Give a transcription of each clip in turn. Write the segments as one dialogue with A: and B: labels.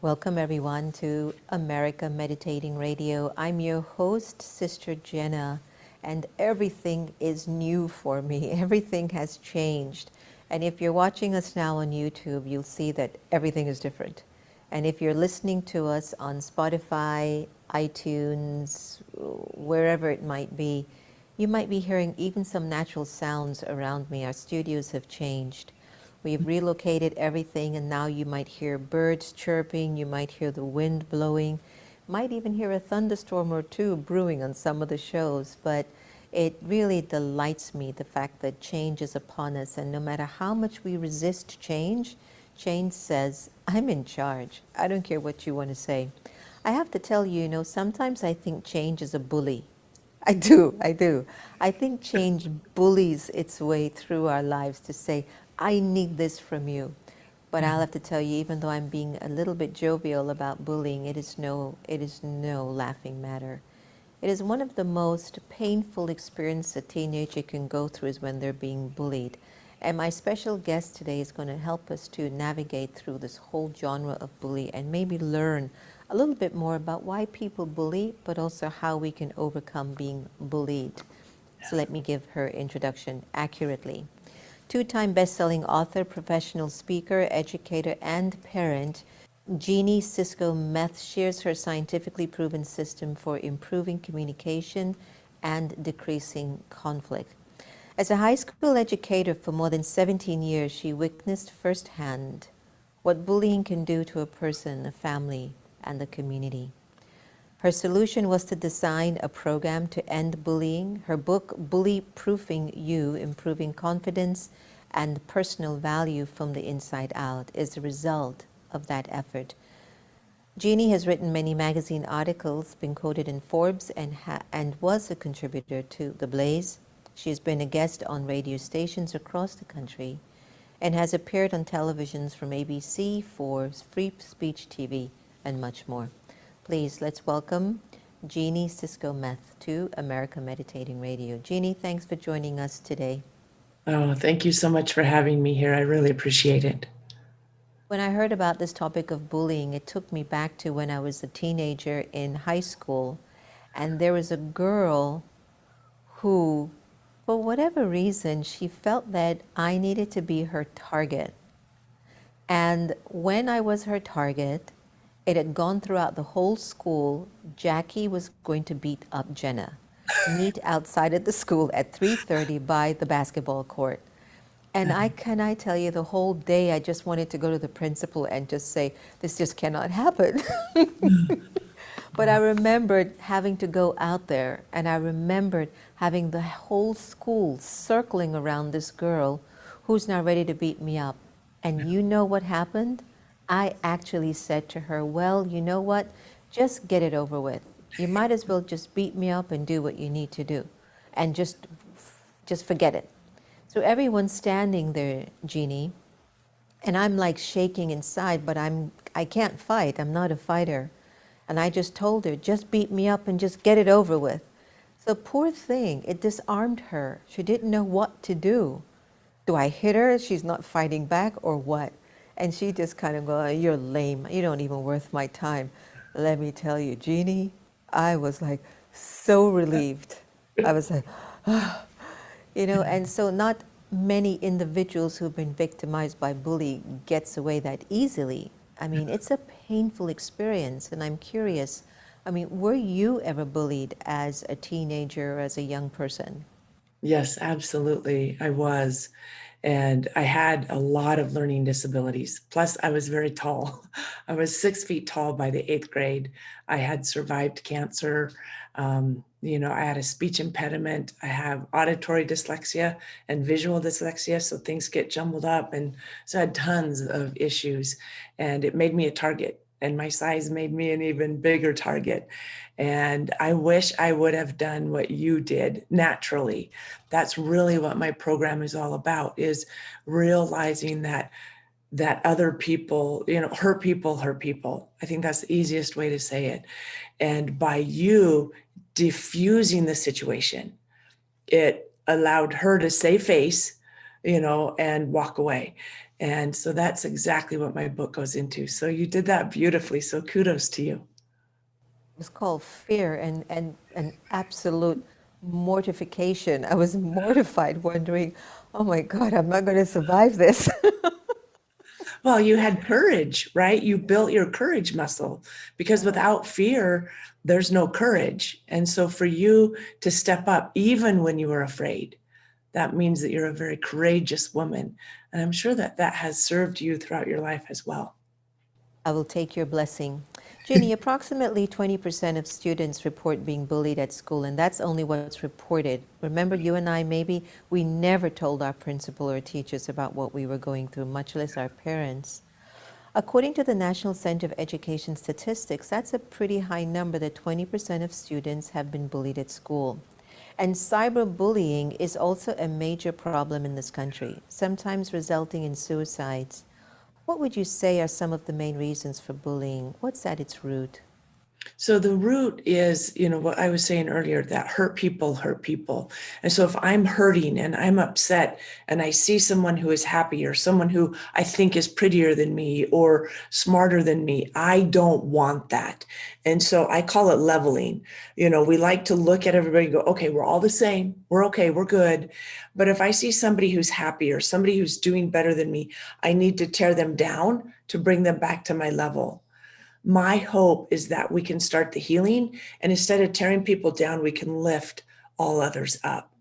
A: Welcome everyone to America Meditating Radio. I'm your host, Sister Jenna, and everything is new for me. Everything has changed. And if you're watching us now on YouTube, you'll see that everything is different. And if you're listening to us on Spotify, iTunes, wherever it might be, you might be hearing even some natural sounds around me. Our studios have changed. We've relocated everything, and now you might hear birds chirping, you might hear the wind blowing, might even hear a thunderstorm or two brewing on some of the shows. But it really delights me, the fact that change is upon us, and no matter how much we resist change, change says, I'm in charge. I don't care what you want to say. I have to tell you, sometimes I think change is a bully. I do. I think change bullies its way through our lives to say, I need this from you. But I'll have to tell you, even though I'm being a little bit jovial about bullying, it is no laughing matter. It is one of the most painful experiences a teenager can go through is when they're being bullied. And my special guest today is going to help us to navigate through this whole genre of bully and maybe learn a little bit more about why people bully, but also how we can overcome being bullied. So let me give her introduction accurately. Two-time best-selling author, professional speaker, educator, and parent, Jeanie Cisco-Meth shares her scientifically proven system for improving communication and decreasing conflict. As a high school educator for more than 17 years, she witnessed firsthand what bullying can do to a person, a family, and the community. Her solution was to design a program to end bullying. Her book, BullyProofing You, Improving Confidence and Personal Value from the Inside Out, is the result of that effort. Jeanie has written many magazine articles, been quoted in Forbes, and was a contributor to The Blaze. She has been a guest on radio stations across the country and has appeared on televisions from ABC, Forbes, Free Speech TV, and much more. Please, let's welcome Jeanie Cisco-Meth to America Meditating Radio. Jeanie, thanks for joining us today.
B: Oh, thank you so much for having me here. I really appreciate it.
A: When I heard about this topic of bullying, it took me back to when I was a teenager in high school, and there was a girl who, for whatever reason, she felt that I needed to be her target. And when I was her target, it had gone throughout the whole school. Jackie was going to beat up Jenna. Meet outside of the school at 3:30 by the basketball court. And can I tell you, the whole day I just wanted to go to the principal and just say, this just cannot happen. But I remembered having to go out there, and I remembered having the whole school circling around this girl who's now ready to beat me up. And you know what happened? I actually said to her, well, you know what? Just get it over with. You might as well just beat me up and do what you need to do, and just forget it. So everyone's standing there, Jeanie, and I'm like shaking inside, but I can't fight. I'm not a fighter. And I just told her, just beat me up and just get it over with. So poor thing, it disarmed her. She didn't know what to do. Do I hit her? She's not fighting back, or what? And she just kind of go, you're lame. You don't even worth my time. Let me tell you, Jeanie, I was like so relieved. I was like, and so not many individuals who've been victimized by bullying gets away that easily. I mean, it's a painful experience, and I'm curious, were you ever bullied as a teenager or as a young person?
B: Yes, absolutely. I was. And I had a lot of learning disabilities. Plus, I was very tall. I was 6 feet tall by the 8th grade. I had survived cancer. I had a speech impediment. I have auditory dyslexia and visual dyslexia. So things get jumbled up. And so I had tons of issues. And it made me a target. And my size made me an even bigger target. And I wish I would have done what you did naturally. That's really what my program is all about, is realizing that other people, hurt people hurt people. I think that's the easiest way to say it. And by you diffusing the situation, it allowed her to save face, and walk away. And so that's exactly what my book goes into. So you did that beautifully. So kudos to you.
A: It was called fear and absolute mortification. I was mortified, wondering, oh my God, I'm not going to survive this.
B: Well, you had courage, right? You built your courage muscle, because without fear, there's no courage. And so for you to step up, even when you were afraid, that means that you're a very courageous woman. And I'm sure that that has served you throughout your life as well.
A: I will take your blessing. Jeanie, approximately 20% of students report being bullied at school, and that's only what's reported. Remember, you and I, maybe we never told our principal or teachers about what we were going through, much less our parents. According to the National Center of Education Statistics, that's a pretty high number, that 20% of students have been bullied at school. And cyberbullying is also a major problem in this country, sometimes resulting in suicides. What would you say are some of the main reasons for bullying? What's at its root?
B: So the root is, what I was saying earlier, that hurt people hurt people. And so if I'm hurting and I'm upset and I see someone who is happy, or someone who I think is prettier than me or smarter than me, I don't want that. And so I call it leveling. We like to look at everybody and go, okay, we're all the same. We're okay. We're good. But if I see somebody who's happy or somebody who's doing better than me, I need to tear them down to bring them back to my level. My hope is that we can start the healing, and instead of tearing people down, we can lift all others up.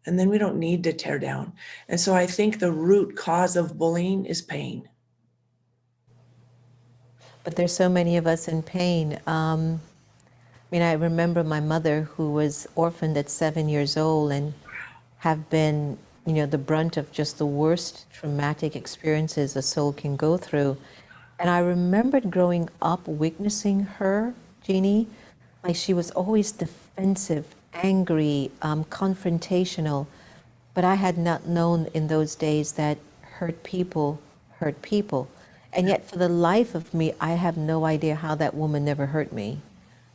B: And then we don't need to tear down. And so I think the root cause of bullying is pain.
A: But there's so many of us in pain. I remember my mother, who was orphaned at 7 years old and have been, the brunt of just the worst traumatic experiences a soul can go through. And I remembered growing up witnessing her, Jeanie, like she was always defensive, angry, confrontational. But I had not known in those days that hurt people hurt people. And yet for the life of me, I have no idea how that woman never hurt me.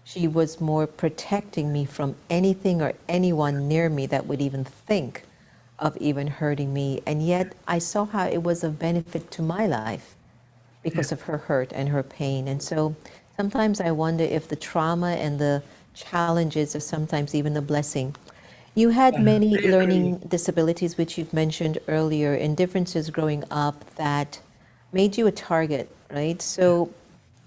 A: She was more protecting me from anything or anyone near me that would even think of even hurting me. And yet I saw how it was of benefit to my life because of her hurt and her pain. And so sometimes I wonder if the trauma and the challenges are sometimes even a blessing. You had many learning disabilities, which you've mentioned earlier, and differences growing up that made you a target, right? So,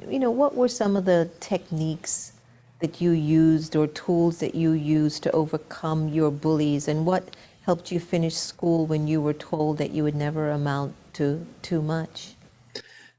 A: what were some of the techniques that you used or tools that you used to overcome your bullies, and what helped you finish school when you were told that you would never amount to too much?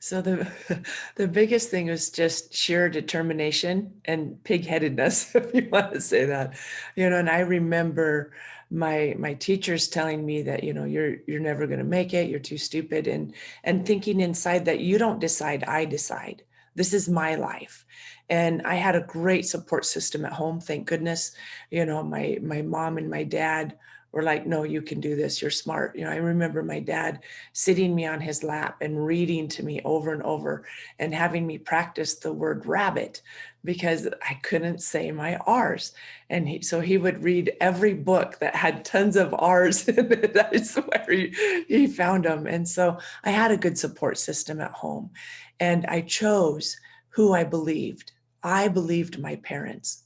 B: So the biggest thing was just sheer determination and pig-headedness, if you want to say that. And I remember my teachers telling me that, you're never going to make it, you're too stupid, and thinking inside that you don't decide, I decide. This is my life. And I had a great support system at home, thank goodness. My mom and my dad were like, no, you can do this. You're smart. I remember my dad sitting me on his lap and reading to me over and over and having me practice the word rabbit because I couldn't say my R's. And so he would read every book that had tons of R's in it. I swear he found them. And so I had a good support system at home, and I chose who I believed. I believed my parents.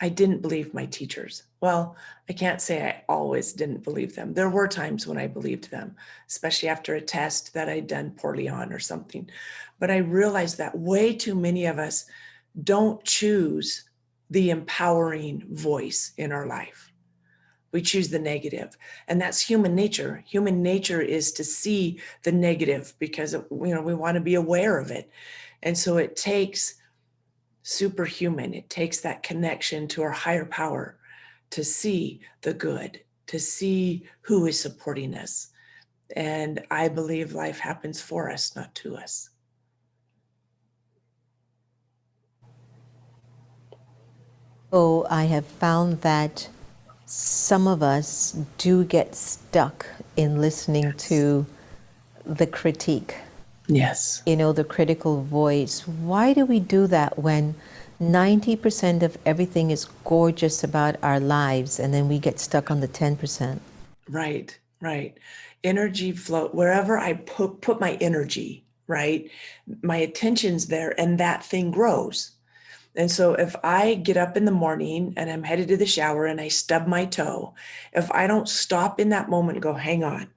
B: I didn't believe my teachers. Well, I can't say I always didn't believe them. There were times when I believed them, especially after a test that I'd done poorly on or something. But I realized that way too many of us don't choose the empowering voice in our life. We choose the negative, and that's human nature. Human nature is to see the negative because we want to be aware of it. And so it takes superhuman. It takes that connection to our higher power to see the good, to see who is supporting us. And I believe life happens for us, not to us.
A: So I have found that some of us do get stuck in listening to the critique.
B: Yes.
A: The critical voice. Why do we do that when 90% of everything is gorgeous about our lives and then we get stuck on the 10%?
B: Right. Right. Energy flow, wherever I put my energy, right? My attention's there and that thing grows. And so if I get up in the morning and I'm headed to the shower and I stub my toe, if I don't stop in that moment and go, hang on,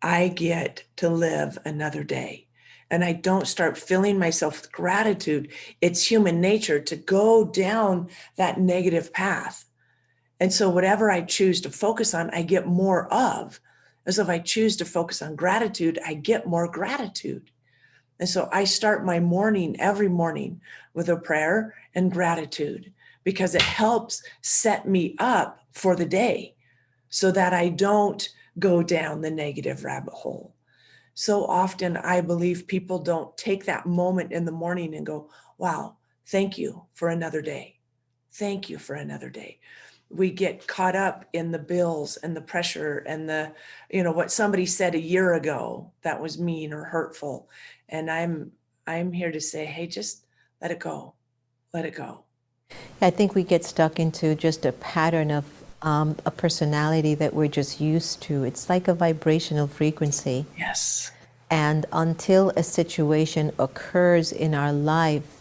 B: I get to live another day. And I don't start filling myself with gratitude. It's human nature to go down that negative path. And so whatever I choose to focus on, I get more of. As if I choose to focus on gratitude, I get more gratitude. And so I start my morning every morning with a prayer and gratitude because it helps set me up for the day so that I don't go down the negative rabbit hole. So often I believe people don't take that moment in the morning and go, wow, thank you for another day. Thank you for another day. We get caught up in the bills and the pressure and the, what somebody said a year ago that was mean or hurtful. And I'm here to say, hey, just let it go. Let it go.
A: I think we get stuck into just a pattern of a personality that we're just used to. It's like a vibrational frequency.
B: Yes.
A: And until a situation occurs in our life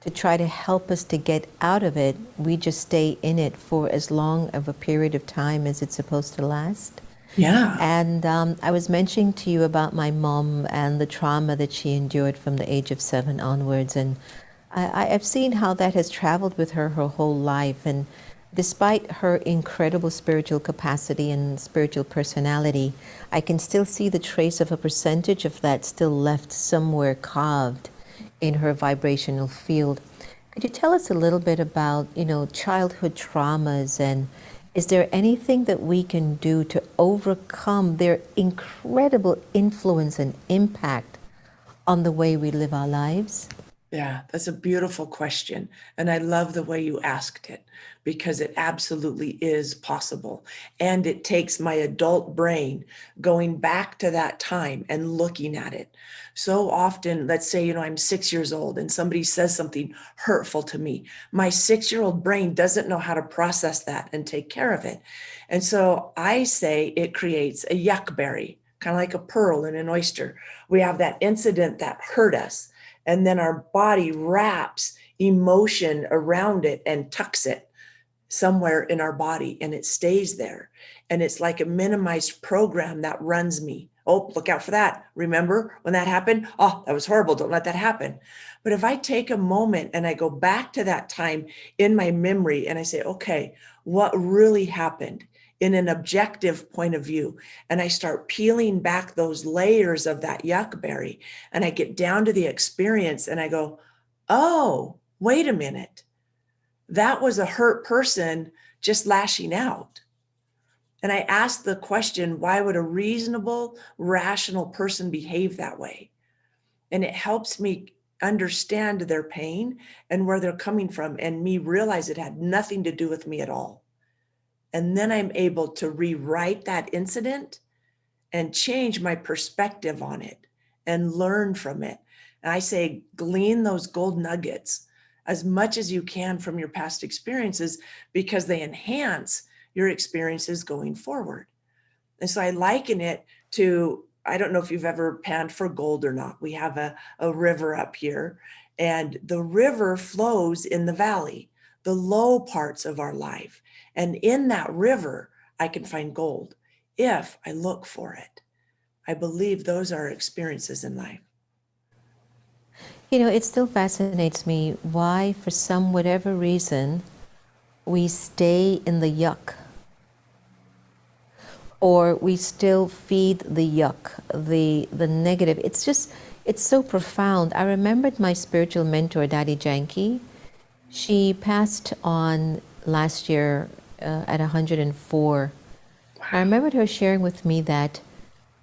A: to try to help us to get out of it, we just stay in it for as long of a period of time as it's supposed to last.
B: Yeah.
A: And I was mentioning to you about my mom and the trauma that she endured from the age of 7 onwards. And I've seen how that has traveled with her whole life. And despite her incredible spiritual capacity and spiritual personality, I can still see the trace of a percentage of that still left somewhere carved in her vibrational field. Could you tell us a little bit about, childhood traumas, and is there anything that we can do to overcome their incredible influence and impact on the way we live our lives?
B: Yeah, that's a beautiful question. And I love the way you asked it because it absolutely is possible. And it takes my adult brain going back to that time and looking at it. So often, let's say, I'm 6 years old and somebody says something hurtful to me. My 6-year-old brain doesn't know how to process that and take care of it. And so I say it creates a yuckberry, kind of like a pearl in an oyster. We have that incident that hurt us. And then our body wraps emotion around it and tucks it somewhere in our body, and it stays there. And it's like a minimized program that runs me. Oh, look out for that. Remember when that happened? Oh, that was horrible. Don't let that happen. But if I take a moment and I go back to that time in my memory and I say, okay, what really happened in an objective point of view? And I start peeling back those layers of that yuckberry and I get down to the experience and I go, oh, wait a minute. That was a hurt person just lashing out. And I asked the question, why would a reasonable, rational person behave that way? And it helps me understand their pain and where they're coming from and me realize it had nothing to do with me at all. And then I'm able to rewrite that incident and change my perspective on it and learn from it. And I say, glean those gold nuggets as much as you can from your past experiences because they enhance your experiences going forward. And so I liken it to, I don't know if you've ever panned for gold or not. We have a river up here, and the river flows in the valley, the low parts of our life. And in that river, I can find gold if I look for it. I believe those are experiences in life.
A: It still fascinates me why, for some whatever reason, we stay in the yuck, or we still feed the yuck, the negative. It's so profound. I remembered my spiritual mentor, Daddy Janky. She passed on last year at 104. I remembered her sharing with me that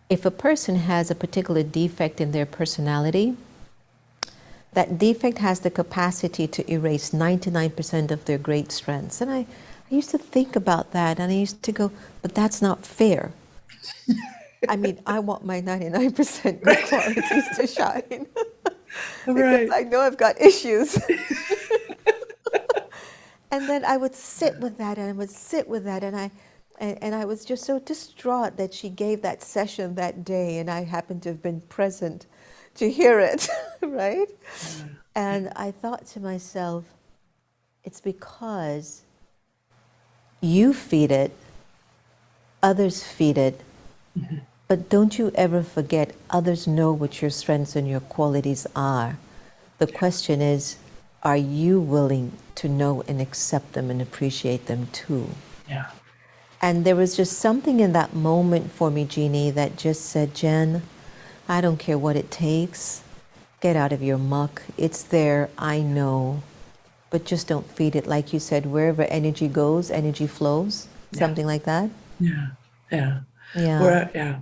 A: if a person has a particular defect in their personality, that defect has the capacity to erase 99% of their great strengths. And I used to think about that, and I used to go, but that's not fair. I mean, I want my 99% good qualities to shine because I know I've got issues. And then I would sit with that, and I would sit with that, and And I was just so distraught that she gave that session that day, and I happened to have been present to hear it, right? And I thought to myself, it's because you feed it, others feed it, but don't you ever forget others know what your strengths and your qualities are. The question is, are you willing to know and accept them and appreciate them too?
B: Yeah.
A: And there was just something in that moment for me, Jeanie, that just said, Jen, I don't care what it takes. Get out of your muck. It's there, I know. But just don't feed it. Like you said, wherever energy goes, energy flows.
B: Yeah.
A: Something like that.
B: Yeah. Yeah.
A: Yeah.
B: Yeah.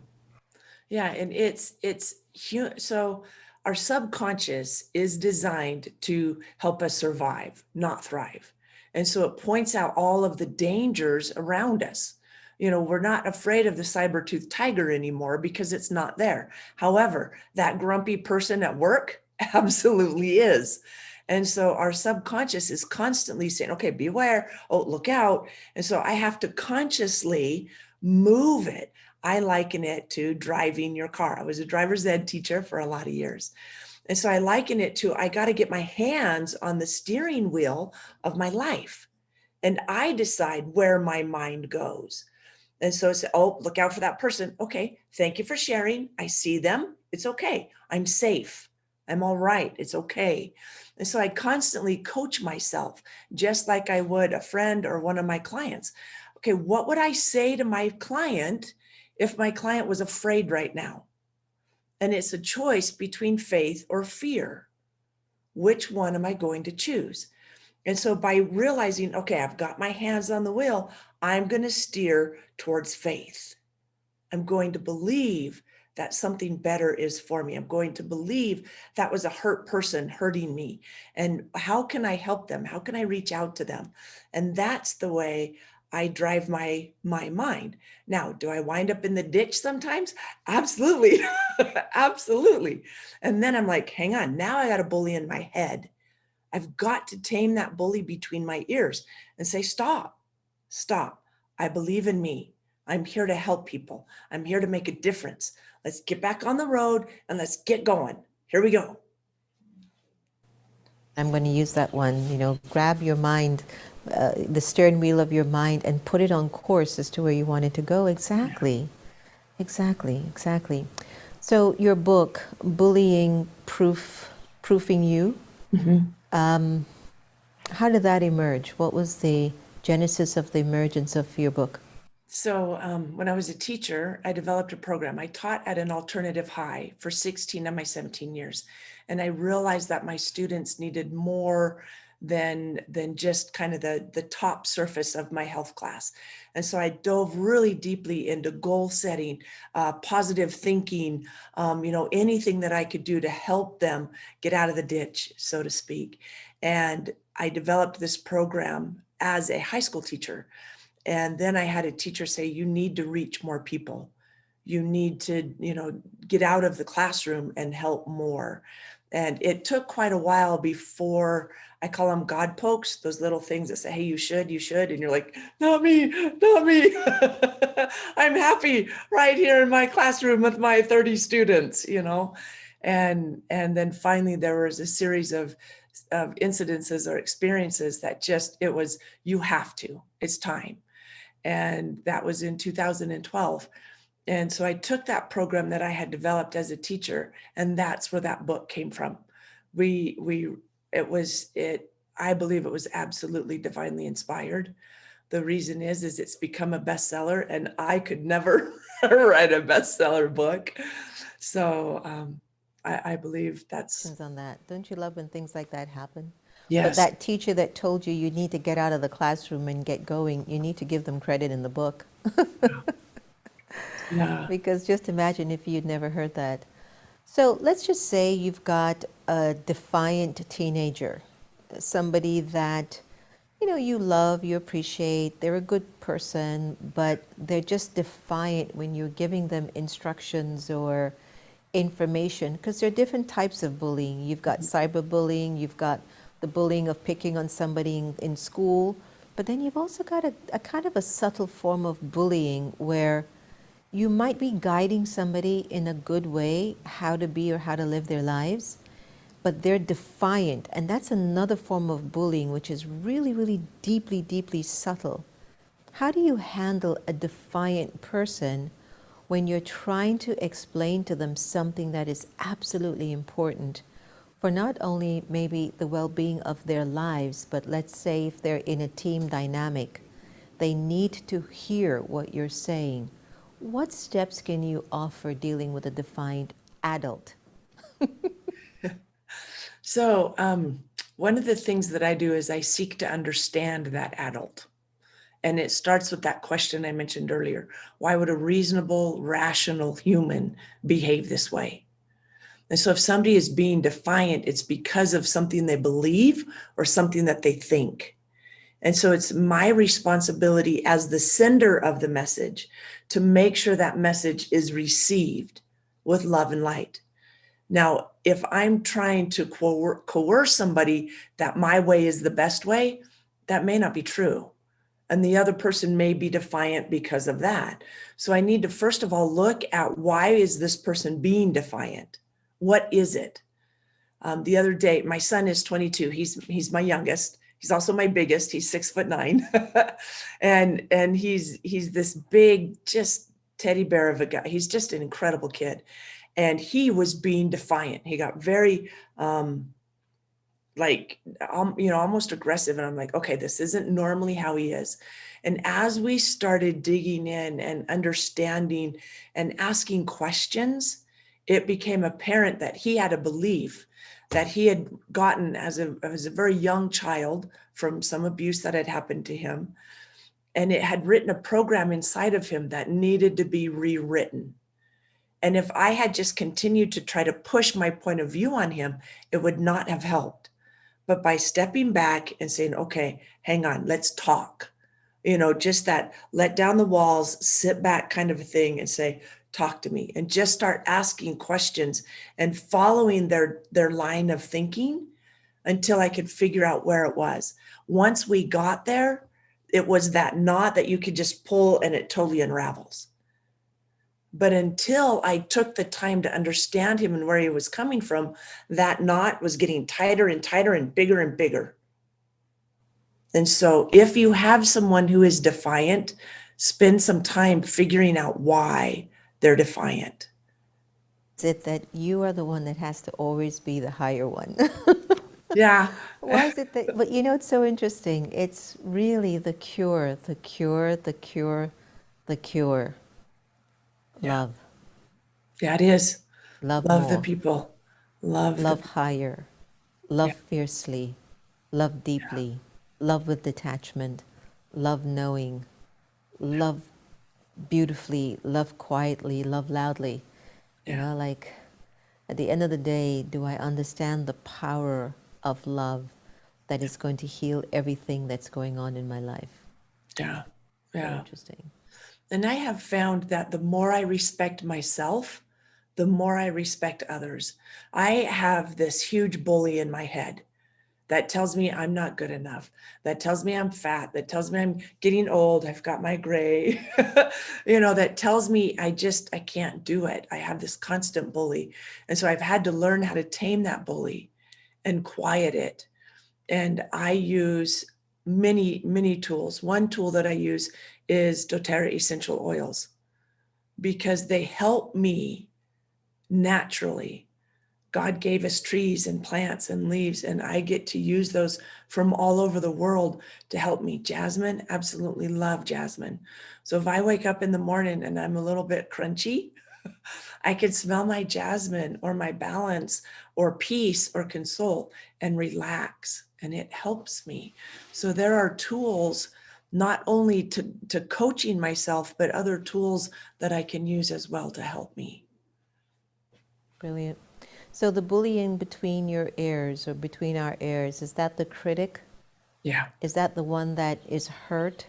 B: Yeah. And so our subconscious is designed to help us survive, not thrive. And so it points out all of the dangers around us. We're not afraid of the saber-toothed tiger anymore because it's not there. However, that grumpy person at work absolutely is. And so our subconscious is constantly saying, okay, beware. Oh, look out. And so I have to consciously move it. I liken it to driving your car. I was a driver's ed teacher for a lot of years. And so I liken it to, I got to get my hands on the steering wheel of my life. And I decide where my mind goes. And so it's, oh, look out for that person. Okay, thank you for sharing. I see them. It's okay. I'm safe. I'm all right. It's okay. And so I constantly coach myself, just like I would a friend or one of my clients. Okay, what would I say to my client if my client was afraid right now? And it's a choice between faith or fear. Which one am I going to choose? And so by realizing, okay, I've got my hands on the wheel, I'm going to steer towards faith. I'm going to believe that something better is for me. I'm going to believe that was a hurt person hurting me. And how can I help them? How can I reach out to them? And that's the way I drive my mind. Now, do I wind up in the ditch sometimes? Absolutely. Absolutely. And then I'm like, hang on, now I got a bully in my head. I've got to tame that bully between my ears and say, stop, stop. I believe in me. I'm here to help people. I'm here to make a difference. Let's get back on the road and let's get going. Here we go.
A: I'm going to use that one, grab your mind, the steering wheel of your mind, and put it on course as to where you want it to go. Exactly. Exactly. Exactly. So your book, Proofing You, how did that emerge? What was the genesis of the emergence of your book?
B: So when I was a teacher, I developed a program. I taught at an alternative high for 16 of my 17 years. And I realized that my students needed more than just kind of the top surface of my health class. And so I dove really deeply into goal setting, positive thinking, anything that I could do to help them get out of the ditch, so to speak. And I developed this program as a high school teacher. And then I had a teacher say, you need to reach more people. You need to, get out of the classroom and help more. And it took quite a while before, I call them God pokes, those little things that say, hey, you should. And you're like, not me, not me. I'm happy right here in my classroom with my 30 students, And then finally there was a series of incidences or experiences that you have to, it's time. And that was in 2012. And so I took that program that I had developed as a teacher, and that's where that book came from. I believe it was absolutely divinely inspired. The reason is it's become a bestseller, and I could never write a bestseller book. So I believe that's.
A: On that. Don't you love when things like that happen? But
B: Yes.
A: that teacher that told you you need to get out of the classroom and get going, you need to give them credit in the book.
B: Yeah.
A: Because just imagine if you'd never heard that. So let's just say you've got a defiant teenager, somebody that you love, you appreciate, they're a good person, but they're just defiant when you're giving them instructions or information, because there are different types of bullying. You've got cyberbullying, you've got the bullying of picking on somebody in school, But then you've also got a kind of a subtle form of bullying where you might be guiding somebody in a good way, how to be or how to live their lives, but they're defiant. And that's another form of bullying, which is really, really deeply, deeply subtle. How do you handle a defiant person when you're trying to explain to them something that is absolutely important for not only maybe the well-being of their lives, but let's say if they're in a team dynamic, they need to hear what you're saying. What steps can you offer dealing with a defiant adult?
B: So, one of the things that I do is I seek to understand that adult. And it starts with that question I mentioned earlier. Why would a reasonable, rational human behave this way? And so if somebody is being defiant, it's because of something they believe or something that they think. And so it's my responsibility as the sender of the message to make sure that message is received with love and light. Now, if I'm trying to coerce somebody that my way is the best way, that may not be true. And the other person may be defiant because of that. So I need to, first of all, look at why is this person being defiant? What is it? The other day, my son is 22. He's my youngest. He's also my biggest. He's 6'9", and he's this big, just teddy bear of a guy. He's just an incredible kid, and he was being defiant. He got very almost aggressive. And I'm like, okay, this isn't normally how he is. And as we started digging in and understanding and asking questions, it became apparent that he had a belief that he had gotten as a very young child from some abuse that had happened to him. And it had written a program inside of him that needed to be rewritten. And if I had just continued to try to push my point of view on him, it would not have helped. But by stepping back and saying, okay, hang on, let's talk, just that let down the walls, sit back kind of a thing and say, talk to me, and just start asking questions and following their line of thinking until I could figure out where it was. Once we got there, it was that knot that you could just pull and it totally unravels. But until I took the time to understand him and where he was coming from, that knot was getting tighter and tighter and bigger and bigger. And so if you have someone who is defiant, spend some time figuring out why they're defiant.
A: Is it that you are the one that has to always be the higher one?
B: Yeah.
A: Why is it that, but it's so interesting. It's really the cure, the cure, the cure, the cure.
B: Yeah.
A: Love.
B: Yeah, it is.
A: Love
B: Love the
A: more.
B: people. Love
A: Higher. Love
B: Yeah.
A: fiercely. Love deeply. Love with detachment. Love knowing. Love beautifully. Love quietly. Love loudly.
B: Yeah.
A: Like at the end of the day, do I understand the power of love that is going to heal everything that's going on in my life?
B: Yeah.
A: So
B: Yeah.
A: interesting.
B: And I have found that the more I respect myself, the more I respect others. I have this huge bully in my head that tells me I'm not good enough, that tells me I'm fat, that tells me I'm getting old, I've got my gray, that tells me I can't do it. I have this constant bully. And so I've had to learn how to tame that bully and quiet it. And I use many, many tools. One tool that I use is doTERRA essential oils because they help me naturally. God gave us trees and plants and leaves, and I get to use those from all over the world to help me. Jasmine, absolutely love jasmine. So if I wake up in the morning and I'm a little bit crunchy, I can smell my jasmine or my balance or peace or console and relax, and it helps me. So there are tools not only to coaching myself, but other tools that I can use as well to help me.
A: Brilliant. So the bullying between your ears or between our ears, is that the critic?
B: Yeah.
A: Is that the one that is hurt?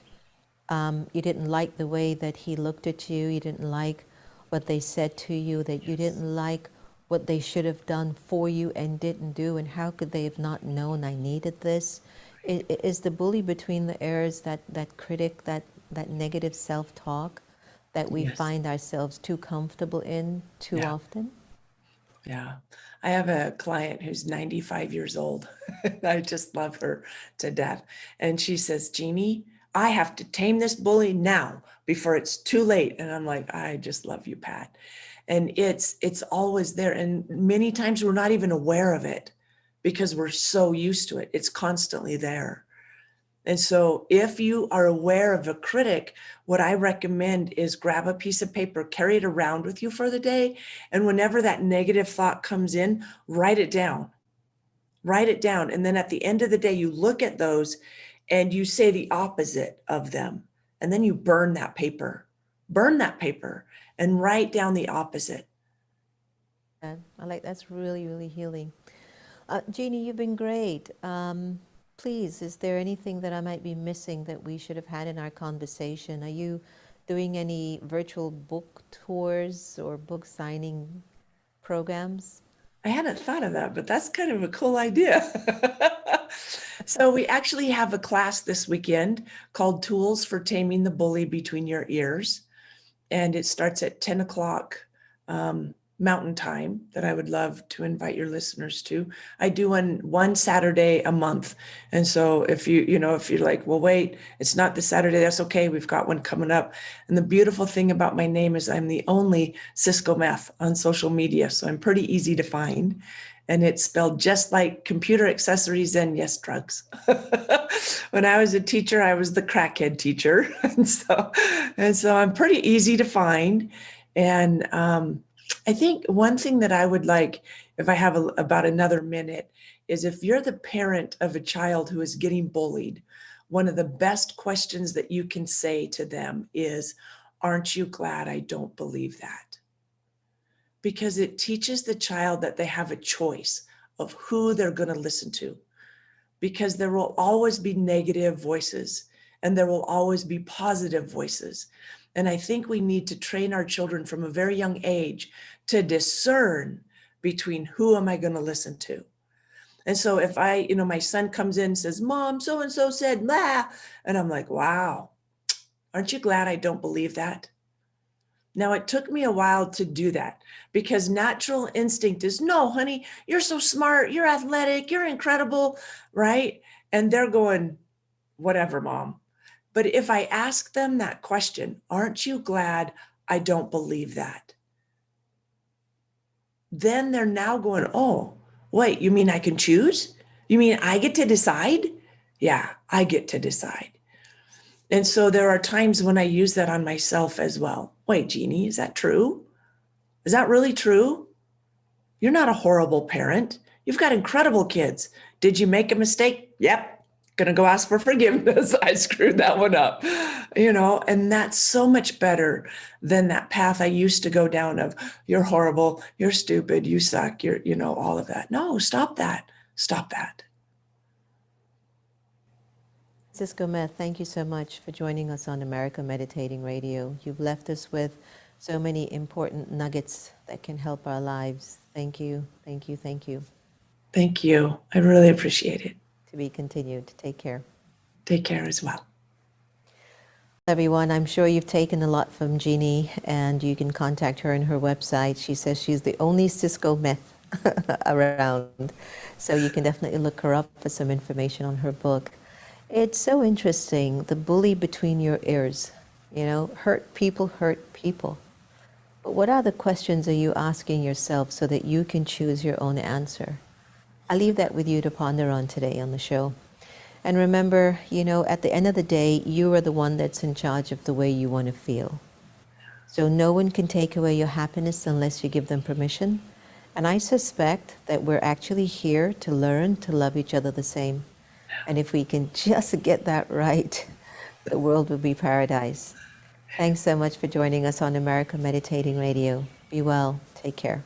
A: You didn't like the way that he looked at you. You didn't like what they said to you, that you didn't like what they should have done for you and didn't do. And how could they have not known I needed this? Is the bully between the ears that critic, that negative self-talk that we
B: Yes.
A: find ourselves too comfortable in too
B: Yeah.
A: often?
B: Yeah. I have a client who's 95 years old. I just love her to death. And she says, Jeanie, I have to tame this bully now before it's too late. And I'm like, I just love you, Pat. And it's always there. And many times we're not even aware of it because we're so used to it. It's constantly there. And so if you are aware of a critic, what I recommend is grab a piece of paper, carry it around with you for the day. And whenever that negative thought comes in, write it down. Write it down. And then at the end of the day, you look at those and you say the opposite of them. And then you burn that paper. Burn that paper and write down the opposite.
A: I like that's really, really healing. Jeanie, you've been great. Please, is there anything that I might be missing that we should have had in our conversation? Are you doing any virtual book tours or book signing programs?
B: I hadn't thought of that, but that's kind of a cool idea. So we actually have a class this weekend called Tools for Taming the Bully Between Your Ears. And it starts at 10 o'clock Mountain Time that I would love to invite your listeners to. I do one Saturday a month. And so if if you're like, well, wait, it's not this Saturday, that's okay. We've got one coming up. And the beautiful thing about my name is I'm the only Cisco-Meth on social media. So I'm pretty easy to find. And it's spelled just like computer accessories and yes, drugs. When I was a teacher, I was the crackhead teacher. And so I'm pretty easy to find. And I think one thing that I would like, if I have about another minute, is if you're the parent of a child who is getting bullied, one of the best questions that you can say to them is, aren't you glad I don't believe that? Because it teaches the child that they have a choice of who they're going to listen to. Because there will always be negative voices and there will always be positive voices. And I think we need to train our children from a very young age to discern between who am I going to listen to. And so if my son comes in and says, Mom, so-and-so said, blah, and I'm like, wow, aren't you glad I don't believe that? Now, it took me a while to do that because natural instinct is, no, honey, you're so smart, you're athletic, you're incredible, right? And they're going, whatever, Mom. But if I ask them that question, aren't you glad I don't believe that? Then they're now going, oh, wait, you mean I can choose? You mean I get to decide? Yeah, I get to decide. And so there are times when I use that on myself as well. Wait, Jeanie, is that true? Is that really true? You're not a horrible parent. You've got incredible kids. Did you make a mistake? Yep. Gonna go ask for forgiveness. I screwed that one up, and that's so much better than that path I used to go down of you're horrible, you're stupid, you suck, you're, all of that. No, stop that. Stop that.
A: Cisco-Meth, thank you so much for joining us on America Meditating Radio. You've left us with so many important nuggets that can help our lives. Thank you, thank you, thank you.
B: Thank you. I really appreciate it.
A: To be continued. Take care.
B: Take care as well.
A: Everyone, I'm sure you've taken a lot from Jeanie, and you can contact her on her website. She says she's the only Cisco-Meth around. So you can definitely look her up for some information on her book. It's so interesting, the bully between your ears. Hurt people hurt people. But what other questions are you asking yourself so that you can choose your own answer? I'll leave that with you to ponder on today on the show. And remember, at the end of the day, you are the one that's in charge of the way you want to feel. So no one can take away your happiness unless you give them permission. And I suspect that we're actually here to learn to love each other the same. And if we can just get that right, the world will be paradise. Thanks so much for joining us on America Meditating Radio. Be well. Take care.